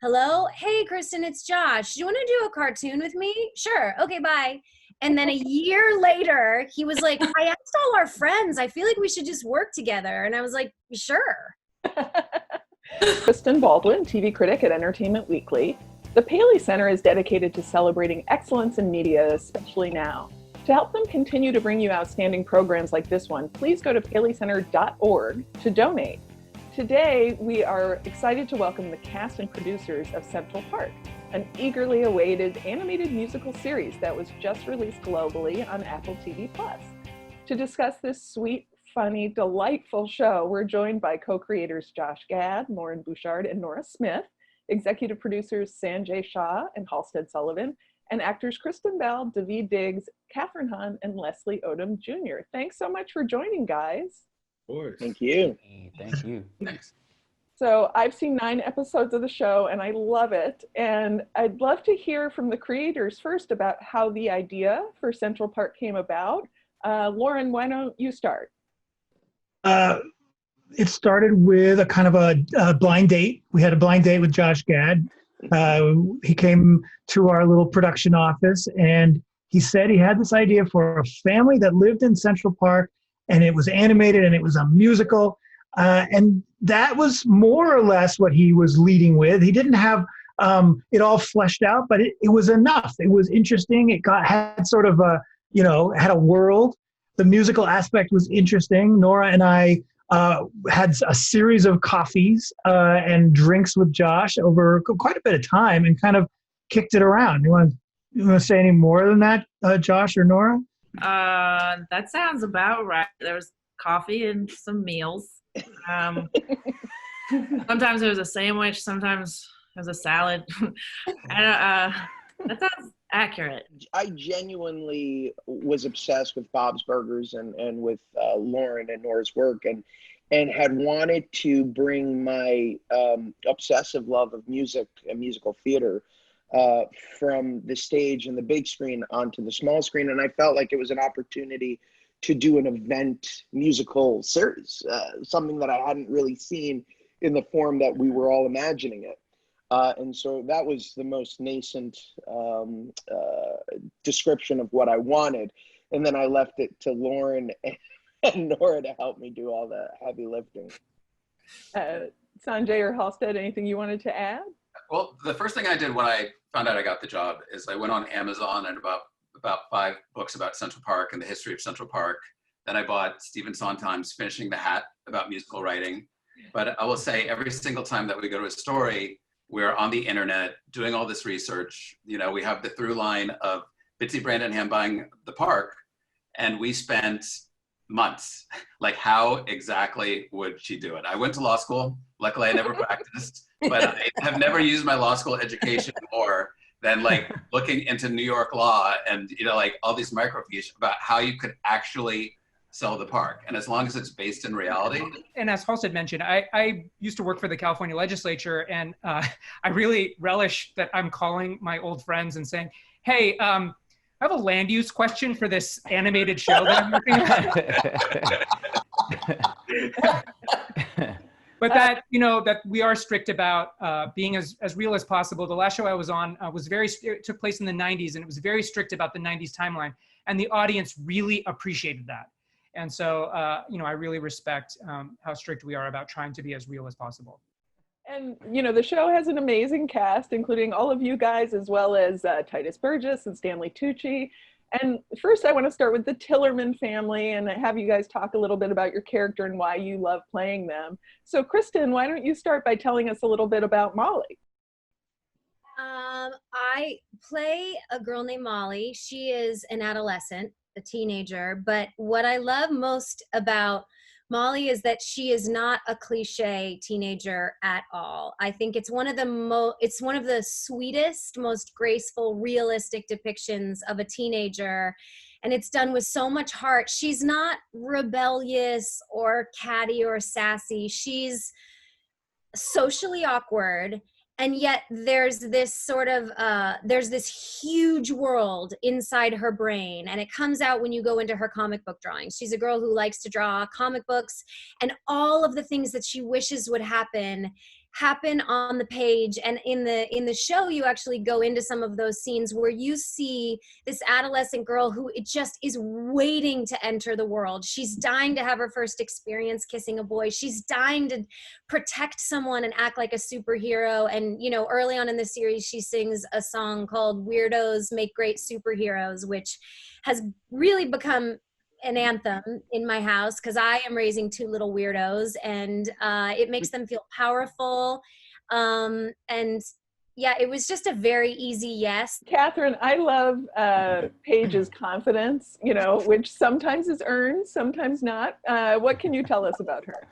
hello? Hey, Kristen, it's Josh. Do you want to do a cartoon with me? Sure. Okay, bye. And then a year later, he was like, I asked all our friends. I feel like we should just work together. And I was like, sure. Kristen Baldwin, TV critic at Entertainment Weekly. The Paley Center is dedicated to celebrating excellence in media, especially now. To help them continue to bring you outstanding programs like this one, please go to paleycenter.org to donate. Today, we are excited to welcome the cast and producers of Central Park, an eagerly awaited animated musical series that was just released globally on Apple TV+. To discuss this sweet, funny, delightful show, we're joined by co-creators Josh Gad, Loren Bouchard, and Nora Smith, executive producers Sanjay, Shah, and Halsted Sullivan, and actors Kristen Bell, David Diggs, Kathryn Hahn, and Leslie Odom Jr. Thanks so much for joining, guys. Of course. Thank you. Thank you. Thanks. So I've seen 9 episodes of the show and I love it. And I'd love to hear from the creators first about how the idea for Central Park came about. Loren, why don't you start? It started with a kind of a blind date. We had a blind date with Josh Gad. He came to our little production office and he said he had this idea for a family that lived in Central Park, and it was animated and it was a musical. And that was more or less what he was leading with. He didn't have it all fleshed out, but it was enough. It was interesting. It had sort of a, had a world. The musical aspect was interesting. Nora and I had a series of coffees and drinks with Josh over quite a bit of time and kind of kicked it around. You want to say any more than that, Josh or Nora? That sounds about right. There was coffee and some meals. Sometimes there was a sandwich, sometimes there was a salad. That sounds accurate. I genuinely was obsessed with Bob's Burgers and with Loren and Nora's work, and had wanted to bring my obsessive love of music and musical theater from the stage and the big screen onto the small screen. And I felt like it was an opportunity to do an event musical series, something that I hadn't really seen in the form that we were all imagining it. And so that was the most nascent description of what I wanted. And then I left it to Loren and Nora to help me do all the heavy lifting. Sanjay or Halsted, anything you wanted to add? Well, the first thing I did when I found out I got the job is I went on Amazon and about 5 books about Central Park and the history of Central Park. Then I bought Stephen Sondheim's Finishing the Hat about musical writing. But I will say every single time that we go to a story, we're on the internet doing all this research. We have the through line of Bitsy Brandenham buying the park, and we spent months, like how exactly would she do it? I went to law school. Luckily, I never practiced, but I have never used my law school education more than like looking into New York law and, like all these microfiche about how you could actually sell the park. And as long as it's based in reality. And as Halsted mentioned, I used to work for the California legislature, and I really relish that I'm calling my old friends and saying, hey, I have a land use question for this animated show that I'm working on. But that, that we are strict about being as real as possible. The last show I was on it took place in the 90s, and it was very strict about the 90s timeline. And the audience really appreciated that. And so, I really respect how strict we are about trying to be as real as possible. And, the show has an amazing cast, including all of you guys, as well as Titus Burgess and Stanley Tucci. And first, I want to start with the Tillerman family and have you guys talk a little bit about your character and why you love playing them. So, Kristen, why don't you start by telling us a little bit about Molly? I play a girl named Molly. She is an adolescent, a teenager, but what I love most about Molly is that she is not a cliche teenager at all. I think it's one of the sweetest, most graceful, realistic depictions of a teenager, and it's done with so much heart. She's not rebellious or catty or sassy. She's socially awkward, and yet there's this sort of there's this huge world inside her brain, and it comes out when you go into her comic book drawings. She's a girl who likes to draw comic books, and all of the things that she wishes would happen happen on the page, and in the show you actually go into some of those scenes where you see this adolescent girl who it just is waiting to enter the world. She's dying to have her first experience kissing a boy. She's dying to protect someone and act like a superhero. And you know, early on in the series she sings a song called "Weirdos Make Great Superheroes," which has really become an anthem in my house because I am raising two little weirdos, and it makes them feel powerful. And yeah, it was just a very easy yes. Kathryn, I love Paige's confidence, you know, which sometimes is earned, sometimes not. What can you tell us about her?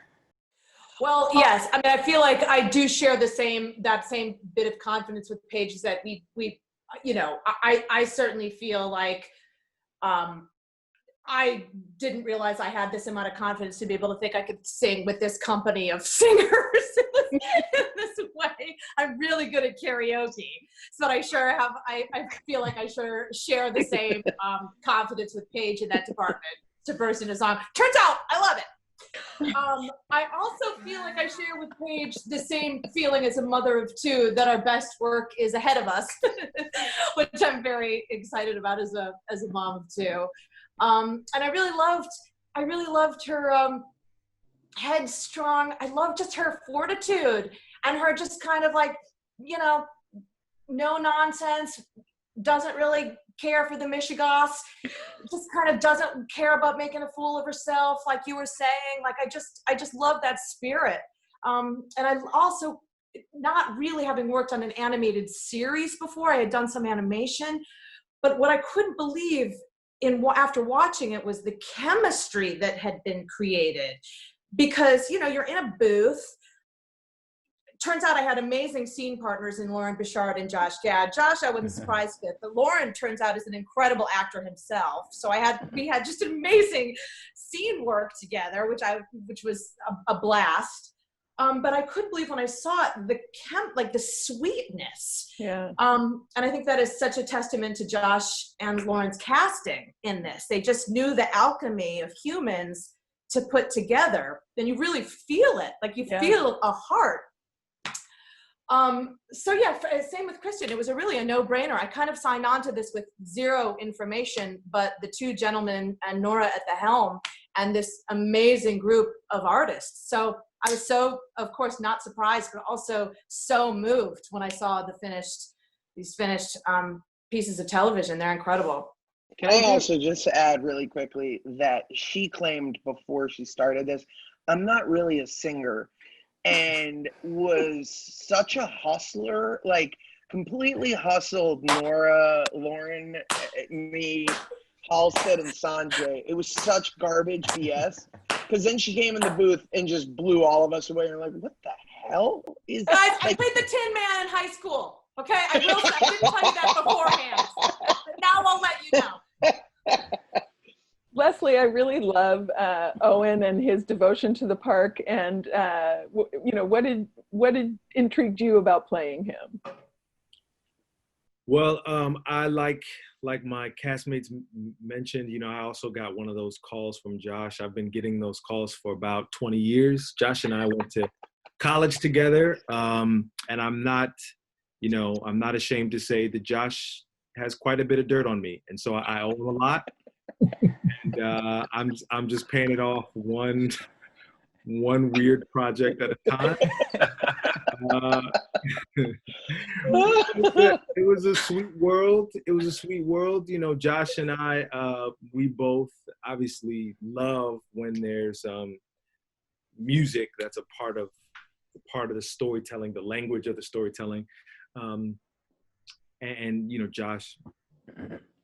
Well, yes. I mean, I feel like I do share that same bit of confidence with Paige, is that we, you know, I certainly feel like, I didn't realize I had this amount of confidence to be able to think I could sing with this company of singers in this way. I'm really good at karaoke, so I sure have. I feel like I sure share the same confidence with Paige in that department to burst into song. Turns out I love it. I also feel like I share with Paige the same feeling as a mother of two, that our best work is ahead of us, which I'm very excited about as a mom of two. And I really loved her headstrong. I loved just her fortitude and her just kind of like, you know, no nonsense, doesn't really care for the mishigas, just kind of doesn't care about making a fool of herself, like you were saying. Like I just love that spirit. And I also, not really having worked on an animated series before, I had done some animation, but what I couldn't believe after watching it was the chemistry that had been created, because, you know, you're in a booth. Turns out I had amazing scene partners in Loren, Bouchard, and Josh Gad. Josh, I wasn't surprised with, but Loren turns out is an incredible actor himself. So we had just amazing scene work together, which was a blast. But I couldn't believe when I saw it, the sweetness. Yeah. And I think that is such a testament to Josh and Loren's casting in this. They just knew the alchemy of humans to put together. And you really feel it. Like you feel a heart. So yeah, same with Kristen. It was really a no-brainer. I kind of signed on to this with zero information, but the two gentlemen and Nora at the helm and this amazing group of artists. So I was so, of course, not surprised, but also so moved when I saw these finished pieces of television. They're incredible. Can I also just add really quickly that she claimed before she started this, I'm not really a singer, and was such a hustler, like completely hustled Nora, Loren, me, Halsted, and Sanjay. It was such garbage BS. Because then she came in the booth and just blew all of us away. And we're like, what the hell is Guys, that? I played the Tin Man in high school. Okay, I didn't tell you that beforehand, but now I'll let you know. Leslie, I really love Owen and his devotion to the park. And you know, what did intrigued you about playing him? Well, I like my castmates mentioned, you know, I also got one of those calls from Josh. I've been getting those calls for about 20 years. Josh and I went to college together, and I'm not ashamed to say that Josh has quite a bit of dirt on me, and so I owe him a lot. And I'm just paying it off one weird project at a time. It was a sweet world. It was a sweet world. You know, Josh and I, we both obviously love when there's music that's a part of the storytelling, the language of the storytelling. And you know, Josh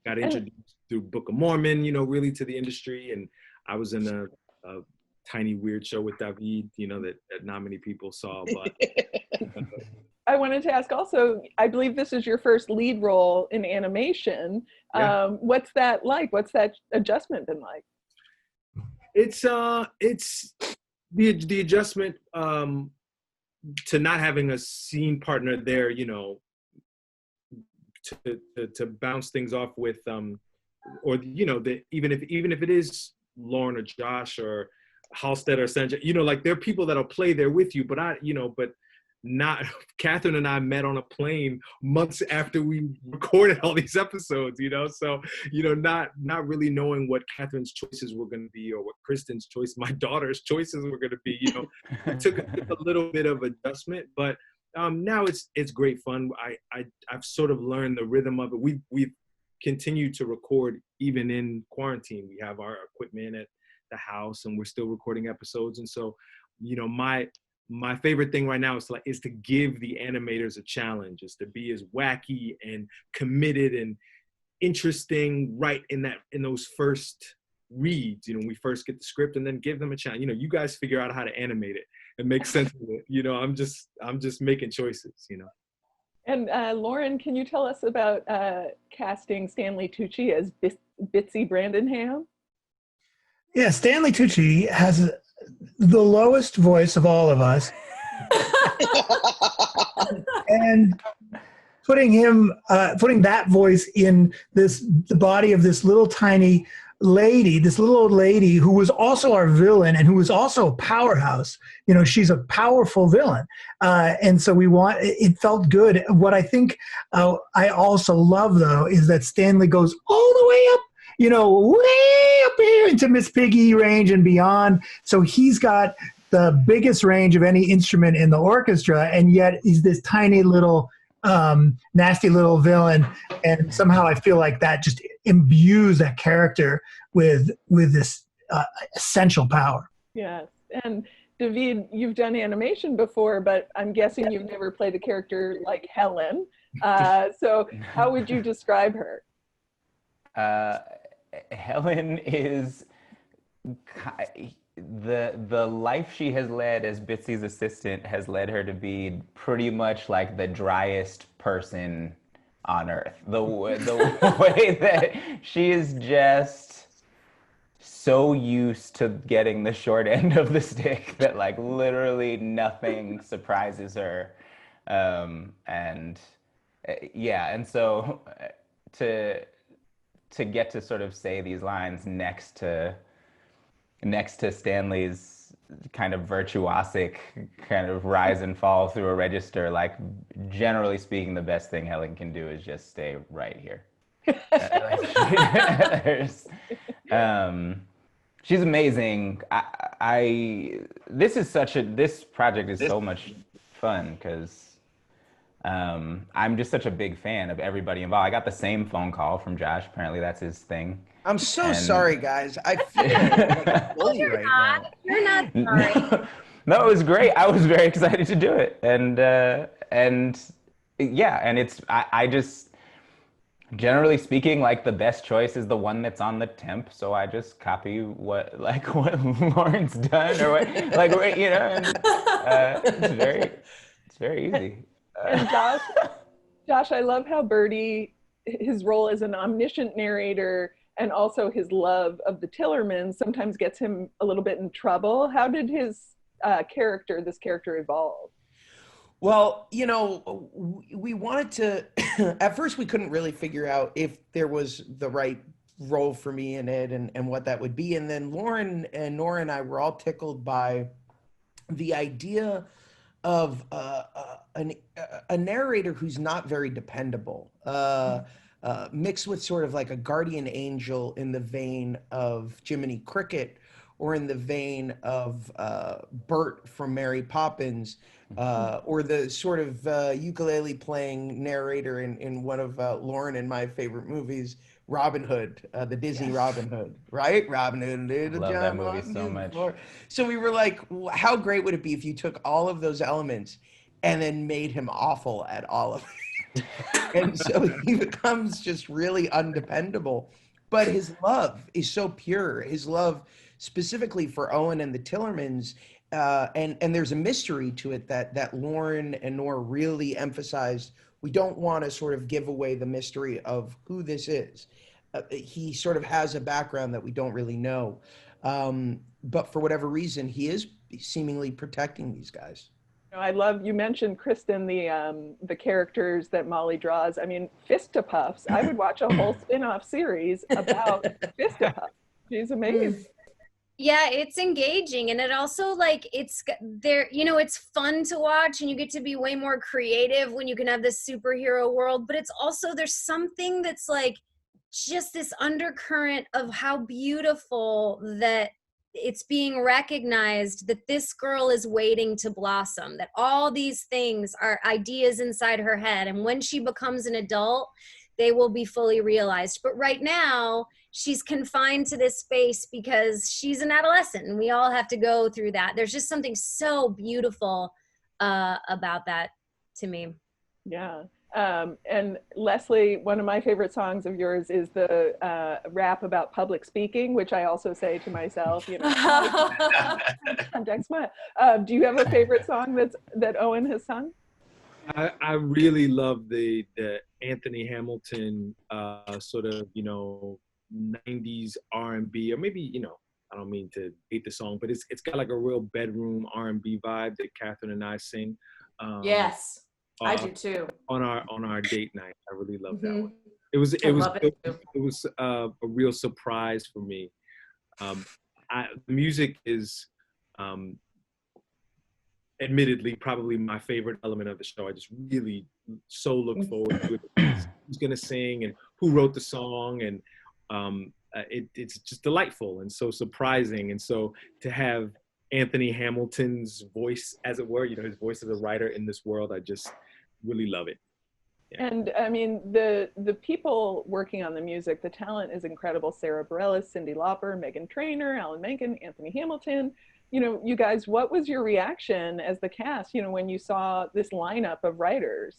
got introduced through Book of Mormon, you know, really to the industry. And I was in a tiny weird show with David, you know, that not many people saw. But I wanted to ask also, I believe this is your first lead role in animation. Yeah. What's that like? What's that adjustment been like? It's the adjustment to not having a scene partner there, you know, to bounce things off with, or you know, even if it is Loren or Josh or Halsted or Sanjay, you know, like there are people that'll play there with you, but not Kathryn and I met on a plane months after we recorded all these episodes, so not really knowing what Kathryn's choices were going to be or what Kristen's choice, my daughter's choices were going to be. It took a little bit of adjustment, but now it's great fun. I've sort of learned the rhythm of it. We've continued to record even in quarantine. We have our equipment at the house and we're still recording episodes, and so my favorite thing right now is to give the animators a challenge, is to be as wacky and committed and interesting right in those first reads, when we first get the script, and then give them a challenge. You guys figure out how to animate it and make sense of it. I'm just making choices. And Loren, can you tell us about casting Stanley Tucci as Bitsy Brandenham? Yeah, Stanley Tucci has the lowest voice of all of us. And putting that voice in the body of this little tiny lady, this little old lady who was also our villain and who was also a powerhouse. She's a powerful villain. And so it felt good. What I think I also love, though, is that Stanley goes all the way up, way up here into Miss Piggy range and beyond. So he's got the biggest range of any instrument in the orchestra, and yet he's this tiny little nasty little villain, and somehow I feel like that just imbues that character with this essential power. Yes, and David, you've done animation before, but I'm guessing you've never played a character like Helen. So how would you describe her? Helen is the life she has led as Bitsy's assistant has led her to be pretty much like the driest person on earth. The way that she is just so used to getting the short end of the stick that like literally nothing surprises her. And so to get to sort of say these lines next to Stanley's kind of virtuosic kind of rise and fall through a register, like generally speaking, the best thing Helen can do is just stay right here. She's amazing. This project is so much fun because I'm just such a big fan of everybody involved. I got the same phone call from Josh. Apparently that's his thing. I'm so sorry, guys. I feel like a bully right now. You're not sorry. No, it was great. I was very excited to do it. And it's, I just, generally speaking, like the best choice is the one that's on the temp. So I just copy what Lauren's done or what, it's very easy. And Josh, I love how Birdie, his role as an omniscient narrator and also his love of the Tillerman sometimes gets him a little bit in trouble. How did this character evolve? Well, we wanted to, at first we couldn't really figure out if there was the right role for me in it and what that would be. And then Loren and Nora and I were all tickled by the idea of a narrator who's not very dependable, mixed with sort of like a guardian angel in the vein of Jiminy Cricket or in the vein of Bert from Mary Poppins, or the sort of ukulele playing narrator in one of Loren and my favorite movies, Robin Hood, the Disney Robin Hood, right? Robin Hood. I love that movie so much. So we were like, how great would it be if you took all of those elements and then made him awful at all of it? And so he becomes just really undependable. But his love is so pure. His love specifically for Owen and the Tillermans, and there's a mystery to it that Loren and Nora really emphasized. We don't want to sort of give away the mystery of who this is. He sort of has a background that we don't really know. But for whatever reason, he is seemingly protecting these guys. I love, you mentioned, Kristen, the characters that Molly draws. I mean, Fistapuffs. I would watch a whole spin-off series about Fistapuffs. She's amazing. Yeah, it's engaging, and it also like it's there, you know, it's fun to watch, and you get to be way more creative when you can have this superhero world, but it's also there's something that's like just this undercurrent of how beautiful that it's being recognized that this girl is waiting to blossom, that all these things are ideas inside her head, and when she becomes an adult, they will be fully realized. But right now, she's confined to this space because she's an adolescent, and we all have to go through that. There's just something so beautiful about that to me. Yeah. And Leslie, one of my favorite songs of yours is the rap about public speaking, which I also say to myself, you know, context smile. Do you have a favorite song that Owen has sung? I really love the Anthony Hamilton sort of, you know, 90s R&B, or maybe, you know, I don't mean to hate the song, but it's got like a real bedroom R&B vibe that Kathryn and I sing. Yes, I do too. On our date night, I really love that one. It was a real surprise for me. Music is admittedly probably my favorite element of the show. I just really so look forward to it. Who's gonna sing and who wrote the song, and it's just delightful and so surprising. And so to have Anthony Hamilton's voice, as it were, you know, his voice as a writer in this world, I just really love it. Yeah. And I mean, the people working on the music, the talent is incredible. Sarah Bareilles, Cyndi Lauper, Meghan Trainor, Alan Menken, Anthony Hamilton. You know, you guys, what was your reaction as the cast, you know, when you saw this lineup of writers?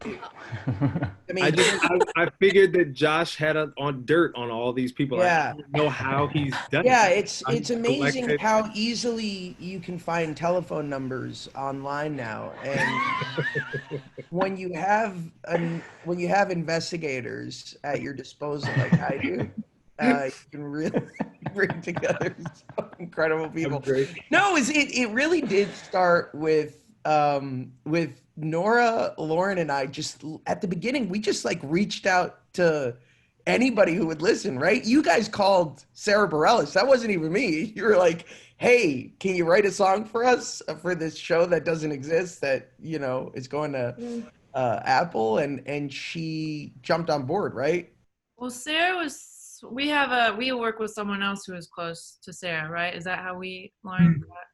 I mean, I figured that Josh had on dirt on all these people. Yeah. I don't know how he's done Yeah, it. it's amazing how easily you can find telephone numbers online now, and when you have investigators at your disposal like I do, you can really bring together some incredible people. No, it really did start with Nora, Loren, and I. Just at the beginning, we just like reached out to anybody who would listen, right? You guys called Sarah Bareilles. That wasn't even me. You were like, hey, can you write a song for us for this show that doesn't exist, that, you know, is going to Apple? And she jumped on board, right? Well, Sarah was, we work with someone else who is close to Sarah, right? Is that how we learned that?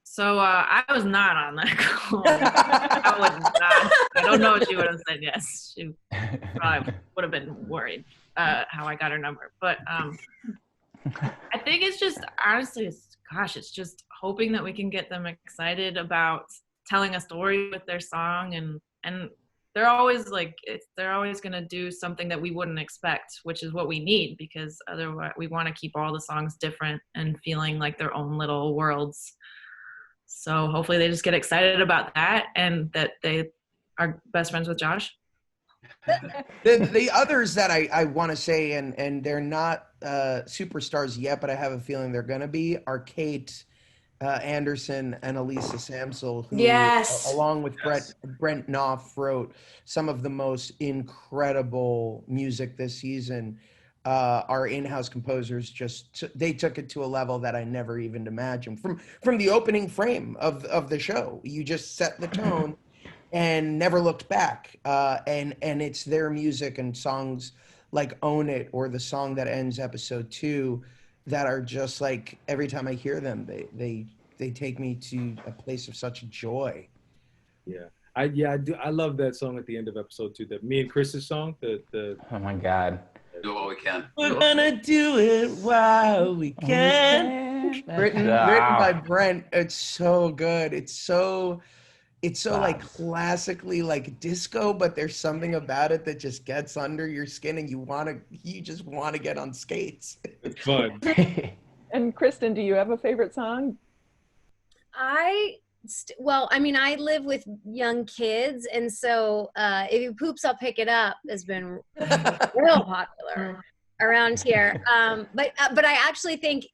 So I was not on that call. I don't know if she would have said yes. She probably would have been worried how I got her number. But I think it's just, honestly, it's just hoping that we can get them excited about telling a story with their song. And they're always like, they're always going to do something that we wouldn't expect, which is what we need, because otherwise we want to keep all the songs different and feeling like their own little worlds. So hopefully they just get excited about that, and that they are best friends with Josh. The others that I want to say, and they're not superstars yet, but I have a feeling they're going to be, are Kate Anderson and Elisa Samsel, who, along with Brent Knopf, wrote some of the most incredible music this season. Our in-house composers they took it to a level that I never even imagined. From the opening frame of the show, you just set the tone and never looked back. And it's their music and songs like Own It, or the song that ends episode 2, that are just like, every time I hear them, they take me to a place of such joy. Yeah. I do. I love that song at the end of episode 2, that me and Chris's song. Oh my God. Do what we can. We're gonna do it while we can. Written by Brent. It's so good. It's so like classically like disco, but there's something about it that just gets under your skin, and you just want to get on skates. It's fun. And Kristen, do you have a favorite song? Well, I mean, I live with young kids, and so If You Poops, I'll Pick It Up has been real popular around here. But I actually think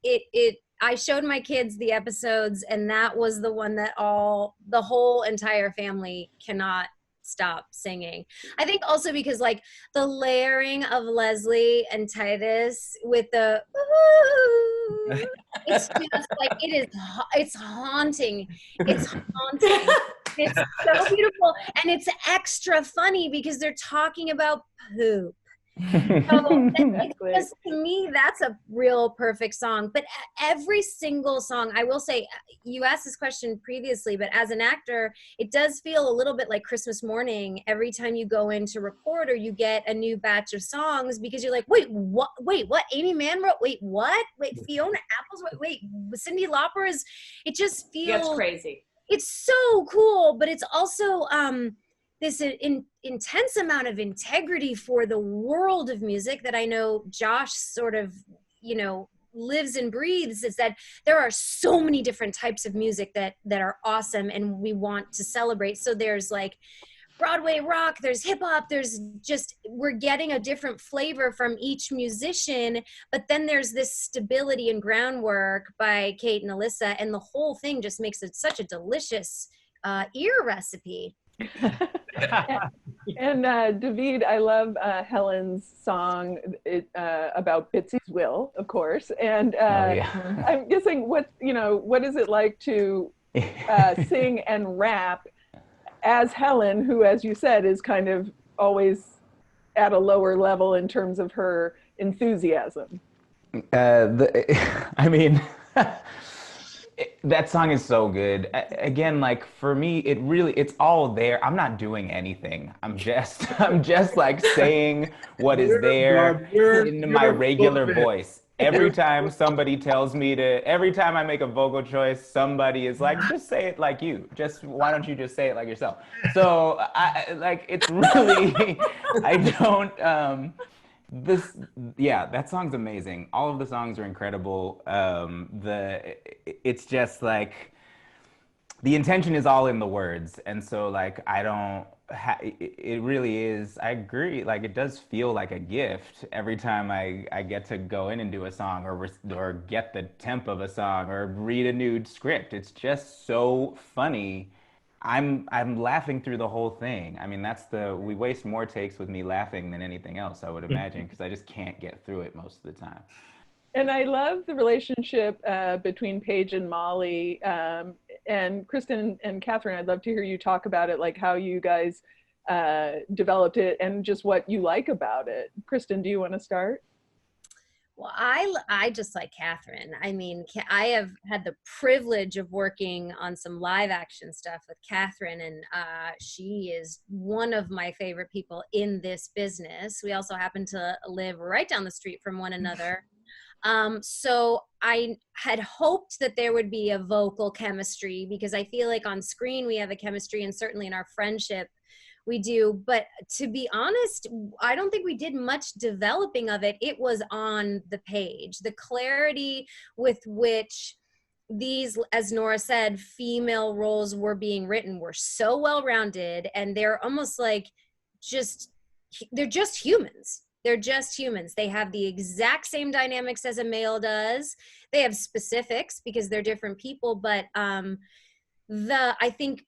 I showed my kids the episodes, and that was the one that the whole entire family cannot stop singing. I think also because like the layering of Leslie and Titus with the ooh, it's just like it's haunting. It's haunting. It's so beautiful, and it's extra funny because they're talking about poop. So just, to me, that's a real perfect song. But every single song, I will say, you asked this question previously, but as an actor, it does feel a little bit like Christmas morning every time you go in to record or you get a new batch of songs, because you're like, wait, what? Amy Mann wrote? Wait, what? Wait, Fiona Apple's? Wait, Cyndi Lauper is? It just feels crazy. It's so cool, but it's also this intense amount of integrity for the world of music that I know Josh sort of, lives and breathes, is that there are so many different types of music that are awesome and we want to celebrate. So there's like Broadway rock, there's hip hop, there's just, we're getting a different flavor from each musician, but then there's this stability and groundwork by Kate and Alyssa, and the whole thing just makes it such a delicious ear recipe. And David, I love Helen's song about Bitsy's will, of course. And I'm guessing what is it like to sing and rap as Helen, who, as you said, is kind of always at a lower level in terms of her enthusiasm? That song is so good. Again, like for me, it's all there. I'm not doing anything. I'm just like saying what is there in my regular voice. Every time somebody tells me every time I make a vocal choice, somebody is like, just say it like you. Why don't you just say it like yourself? So it's really, I don't, that song's amazing. All of the songs are incredible. It's just like the intention is all in the words, and so like it really is. I agree. Like it does feel like a gift every time I get to go in and do a song or get the temp of a song or read a new script. It's just so funny. I'm laughing through the whole thing. I mean, we waste more takes with me laughing than anything else, I would imagine, because I just can't get through it most of the time. And I love the relationship between Paige and Molly. And Kristen and Kathryn, I'd love to hear you talk about it, like how you guys developed it and just what you like about it. Kristen, do you want to start? Well, I just like Kathryn. I mean, I have had the privilege of working on some live action stuff with Kathryn, and she is one of my favorite people in this business. We also happen to live right down the street from one another. So I had hoped that there would be a vocal chemistry, because I feel like on screen we have a chemistry, and certainly in our friendship we do. But to be honest, I don't think we did much developing of it. It was on the page. The clarity with which these, as Nora said, female roles were being written were so well-rounded, and they're almost like they're just humans. They're just humans. They have the exact same dynamics as a male does. They have specifics because they're different people, but I think,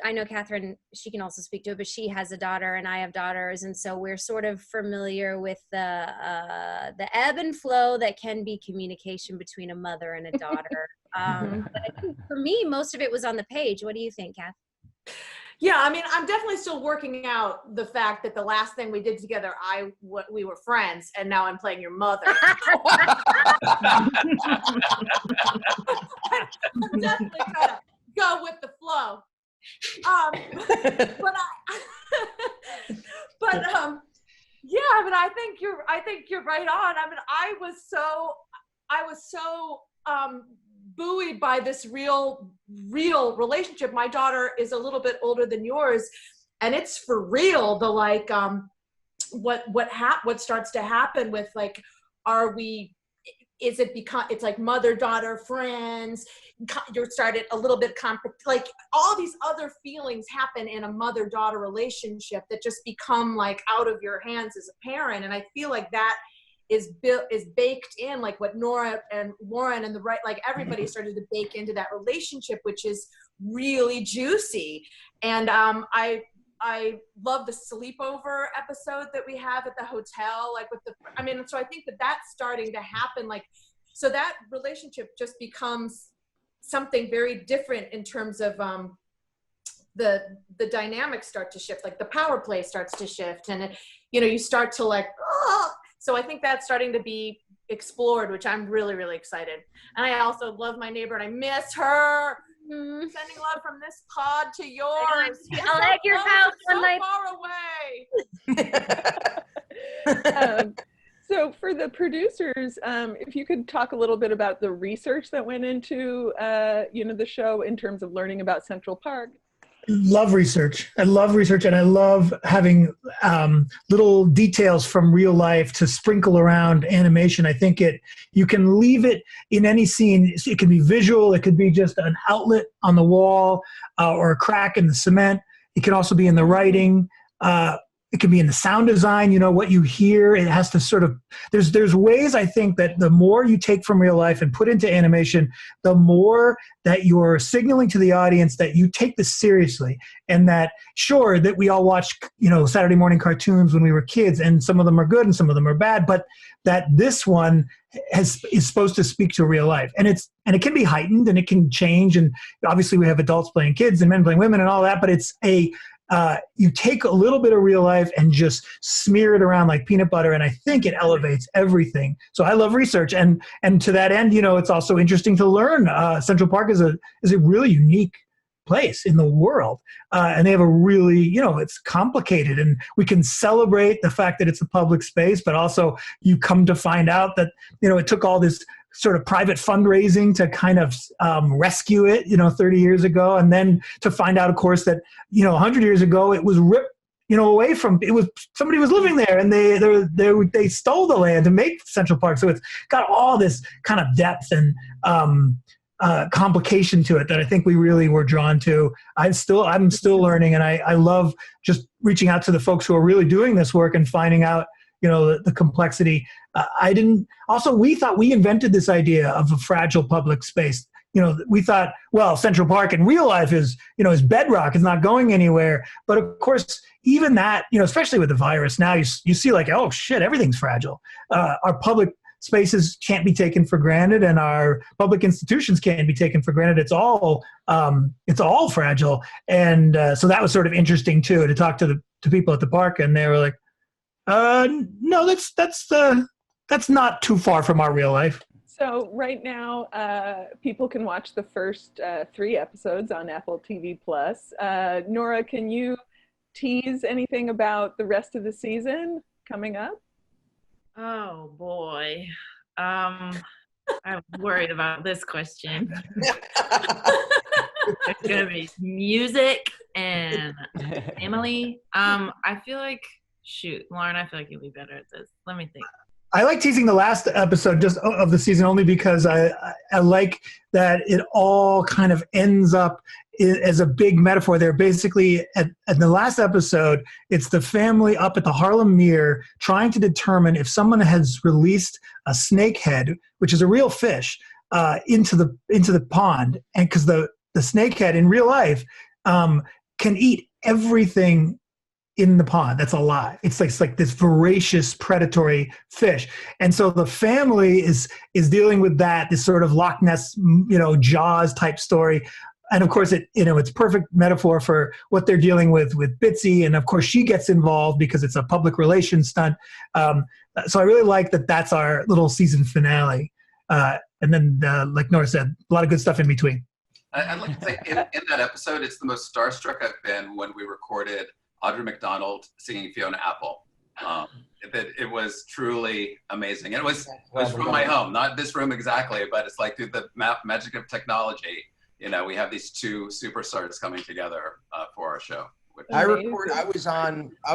I know Kathryn, she can also speak to it, but she has a daughter and I have daughters. And so we're sort of familiar with the ebb and flow that can be communication between a mother and a daughter. But I think for me, most of it was on the page. What do you think, Kath? Yeah, I mean, I'm definitely still working out the fact that the last thing we did together, we were friends, and now I'm playing your mother. I'm definitely trying to go with the flow. Yeah, I mean, I think you're right on. I mean, I was so buoyed by this real relationship. My daughter is a little bit older than yours, and it's for real. The like, what starts to happen with like, it's like mother-daughter friends. You're started a little bit like all these other feelings happen in a mother-daughter relationship that just become like out of your hands as a parent. And I feel like that is baked in, like what Nora and Loren and like everybody started to bake into that relationship, which is really juicy. And I love the sleepover episode that we have at the hotel, like with the, I mean, so I think that that's starting to happen. Like, so that relationship just becomes something very different in terms of the dynamics start to shift, like the power play starts to shift, and you know, you start to like, oh! So I think that's starting to be explored, which I'm really, really excited. And I also love my neighbor and I miss her. Sending love from this pod to yours. I'll egg your house one night. So far away. So for the producers, if you could talk a little bit about the research that went into, you know, the show in terms of learning about Central Park. Love research. I love research, and I love having little details from real life to sprinkle around animation. I think you can leave it in any scene. It can be visual. It could be just an outlet on the wall or a crack in the cement. It can also be in the writing. It can be in the sound design, you know, what you hear. It has to sort of, there's ways I think that the more you take from real life and put into animation, the more that you're signaling to the audience that you take this seriously. And that, sure, that we all watch, you know, Saturday morning cartoons when we were kids, and some of them are good and some of them are bad, but that this one is supposed to speak to real life. And it can be heightened and it can change. And obviously we have adults playing kids and men playing women and all that, but it's you take a little bit of real life and just smear it around like peanut butter, and I think it elevates everything. So I love research, and to that end, you know, it's also interesting to learn. Central Park is a really unique place in the world, and they have a really, you know, it's complicated, and we can celebrate the fact that it's a public space, but also you come to find out that, you know, it took all this sort of private fundraising to kind of rescue it, you know, 30 years ago. And then to find out, of course, that, you know, 100 years ago, it was ripped, you know, away from, it was, somebody was living there and they stole the land to make Central Park. So it's got all this kind of depth and complication to it that I think we really were drawn to. I'm still learning, and I love just reaching out to the folks who are really doing this work and finding out, you know, the complexity. We thought we invented this idea of a fragile public space. You know, we thought, well, Central Park in real life is, you know, is bedrock, it's not going anywhere. But of course, even that, you know, especially with the virus now, you see like, oh shit, everything's fragile. Our public spaces can't be taken for granted, and our public institutions can't be taken for granted. It's all fragile. And so that was sort of interesting too, to talk to people at the park, and they were like, no, that's not too far from our real life. So right now, people can watch the first 3 episodes on Apple TV+. Nora, can you tease anything about the rest of the season coming up? Oh boy. I'm worried about this question. There's gonna be music and Emily. I feel like, shoot, Lauren, I feel like you'll be better at this. Let me think. I like teasing the last episode just of the season only because I like that it all kind of ends up as a big metaphor. They're basically, at the last episode, it's the family up at the Harlem Mere trying to determine if someone has released a snakehead, which is a real fish, into the pond. And because the snakehead in real life can eat everything in the pond that's alive. It's like this voracious predatory fish. And so the family is dealing with that, this sort of Loch Ness, you know, Jaws type story. And of course, it's perfect metaphor for what they're dealing with Bitsy. And of course, she gets involved because it's a public relations stunt. So I really like that that's our little season finale. And then, like Nora said, a lot of good stuff in between. I'd like to say in that episode, it's the most starstruck I've been when we recorded Audra McDonald singing Fiona Apple. It was truly amazing. And it was from my home, not this room exactly, but it's like through the magic of technology, you know, we have these 2 superstars coming together for our show. I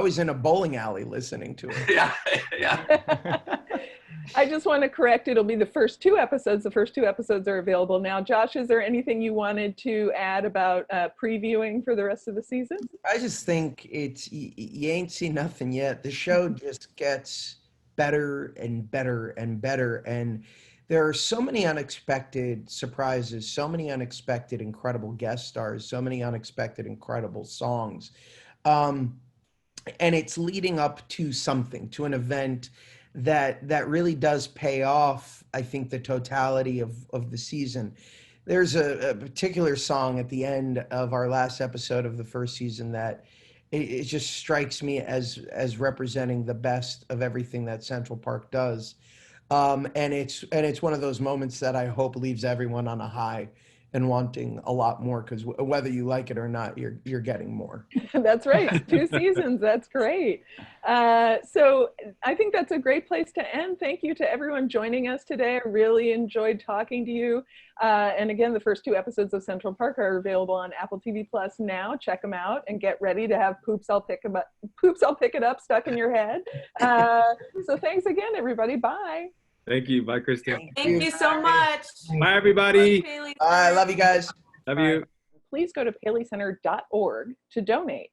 was in a bowling alley listening to it. Yeah. I just want to correct, it'll be the first 2 episodes. The first 2 episodes are available now. Josh, is there anything you wanted to add about previewing for the rest of the season? I just think you ain't seen nothing yet. The show just gets better and better and better. And there are so many unexpected surprises, so many unexpected incredible guest stars, so many unexpected incredible songs. And it's leading up to something, to an event that really does pay off, I think, the totality of the season. There's a particular song at the end of our last episode of the first season that it just strikes me as representing the best of everything that Central Park does. And it's one of those moments that I hope leaves everyone on a high and wanting a lot more, because whether you like it or not, you're getting more. That's right. 2 seasons. That's great. So I think that's a great place to end. Thank you to everyone joining us today. I really enjoyed talking to you. And again, the first 2 episodes of Central Park are available on Apple TV Plus now. Check them out and get ready to have Poops I'll Pick It Up stuck in your head. So thanks again, everybody. Bye. Thank you. Bye, Kristen. Thank you so much. Bye, everybody. Bye, Paley. I love you guys. Love you. Please go to paleycenter.org to donate.